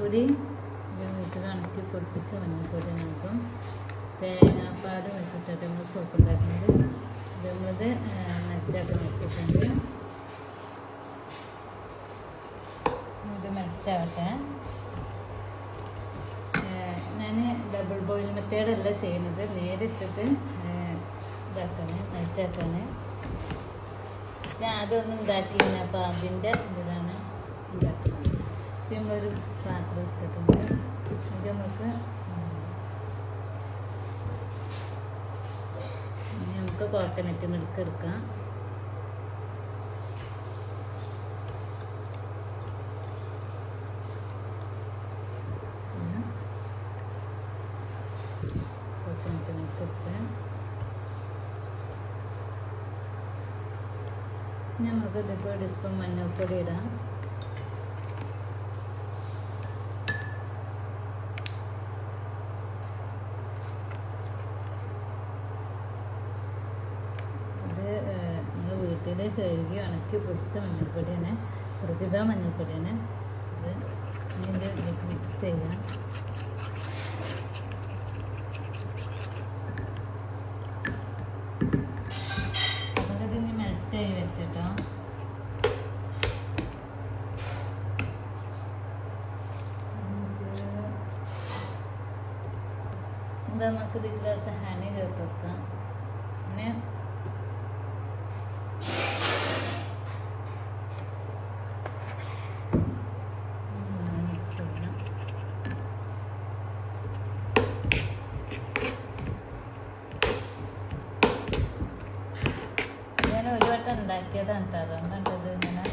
മഞ്ഞൾപ്പൊടി വീട്ടിൽ ഉണക്കി പൊടിപ്പിച്ച മഞ്ഞൾപ്പൊടി നോക്കും. തേങ്ങാപ്പാൽ വെച്ചിട്ടാണ് നമ്മൾ സോപ്പ് ഉണ്ടാക്കുന്നത്. നമ്മളത് മെൽറ്റായിട്ട് വെച്ചിട്ടുണ്ട്. ഇത് മെൽറ്റാവട്ടെ. ഞാൻ ഡബിൾ ബോയിൽ മെത്തേഡല്ല ചെയ്യുന്നത്, നേരിട്ടിട്ട് ഇതാക്കാണ്, മെൽറ്റാക്കാണ്. ഞാൻ അതൊന്നും ഉണ്ടാക്കിയില്ല, അപ്പോൾ അതിൻ്റെ ഇതിലാണ് ഉണ്ടാക്കുന്നത്. നമ്മളൊരു പാത്രം എടുത്തിട്ടുണ്ട്. ഇത് നമുക്ക് കോക്കനട്ട് മിൽക്ക് എടുക്കാം. കോക്കനട്ട് മിൽക്ക് എടുക്കാം. നമുക്ക് ഇതിപ്പോൾ 1 ടീസ്പൂൺ മഞ്ഞൾപ്പൊടി ഇടാം. നമ്മൾ വീട്ടിൽ കഴുകി ഉണക്കി പൊടിച്ച മഞ്ഞൾപ്പൊടിയാണ്, പ്രതിഭ മഞ്ഞൾപ്പൊടിയാണ്. ഇത് ഇതിൻ്റെ ഇതിലേക്ക് മിക്സ് ചെയ്യാം. നമുക്കിതിന് മെൽറ്റായി വെച്ചിട്ടോ. നമുക്ക് ഇത് ഗ്ലാസ് ഹണി ചേർത്ത് വെക്കാം. പിന്നെ ഞാൻ ഒരു വട്ടം ഉണ്ടാക്കിയതാണ് കേട്ടോ, അതുകൊണ്ടത് ഇങ്ങനെ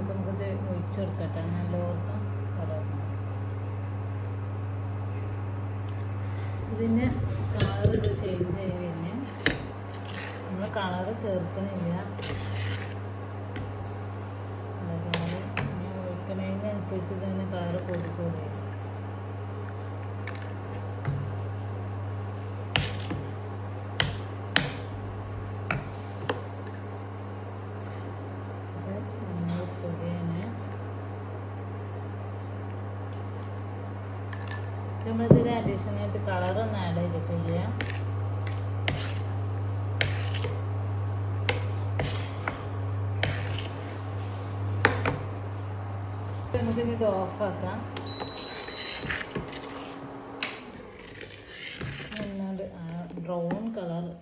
നമുക്കിത് ഒഴിച്ചെടുക്കട്ടെ. നല്ലോർത്തും ഇതിൻ്റെ കളർ ഇത് ചേഞ്ച് ചെയ്യുന്നതിന് നമ്മൾ കളറ് ചേർക്കണില്ല. ഒഴിക്കുന്നതിനനുസരിച്ച് തന്നെ കളറ് കൂടിക്കൂടി. നമ്മളിതിൽ അഡീഷണലായിട്ട് കളറൊന്നും ആഡ് ചെയ്തിട്ടില്ല. നമുക്കിത് ഓഫാക്കാം. ഒന്നുകൊണ്ട് ബ്രൗൺ കളറായിട്ട്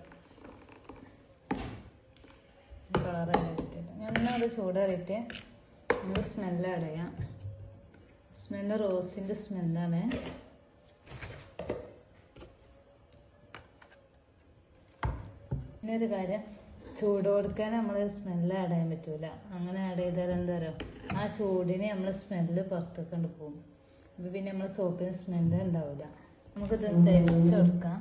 ഒന്നുകൂടെ ചൂടേറിയിട്ട് നമ്മൾ സ്മെല്ല് ആഡ് ചെയ്യാം. സ്മെല്ല് റോസിൻ്റെ സ്മെല്ലാണ്. പിന്നെ ഒരു കാര്യം, ചൂട് കൊടുക്കാൻ നമ്മൾ സ്മെല്ല് ആഡ് ചെയ്യാൻ പറ്റൂല. അങ്ങനെ ആഡ് ചെയ്താൽ എന്താ പറയുക, ആ ചൂടിന് നമ്മൾ സ്മെല്ല് പുറത്തേക്ക് കൊണ്ട് പോകും. അപ്പോൾ പിന്നെ നമ്മൾ സോപ്പിന് സ്മെല്ല് ഉണ്ടാവില്ല. നമുക്കിത് തരിച്ച് കൊടുക്കാം.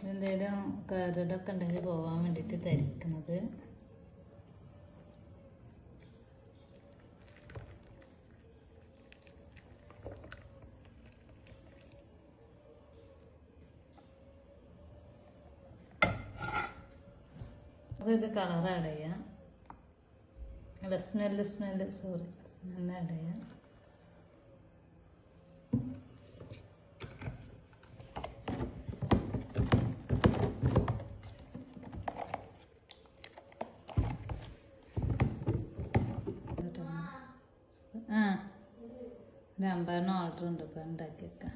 എന്തെങ്കിലും കരടൊക്കെ ഉണ്ടെങ്കിൽ പോകാൻ വേണ്ടിയിട്ട് തരിക്കുന്നത്. ഇത് കളർ ആഡ് ചെയ്യാം. അല്ല സ്മെല്ല് ആഡ് ചെയ്യാം. ഒരു 50 ഓർഡർ ഉണ്ട്, ഇപ്പോൾ ഉണ്ടാക്കിയേക്കാം.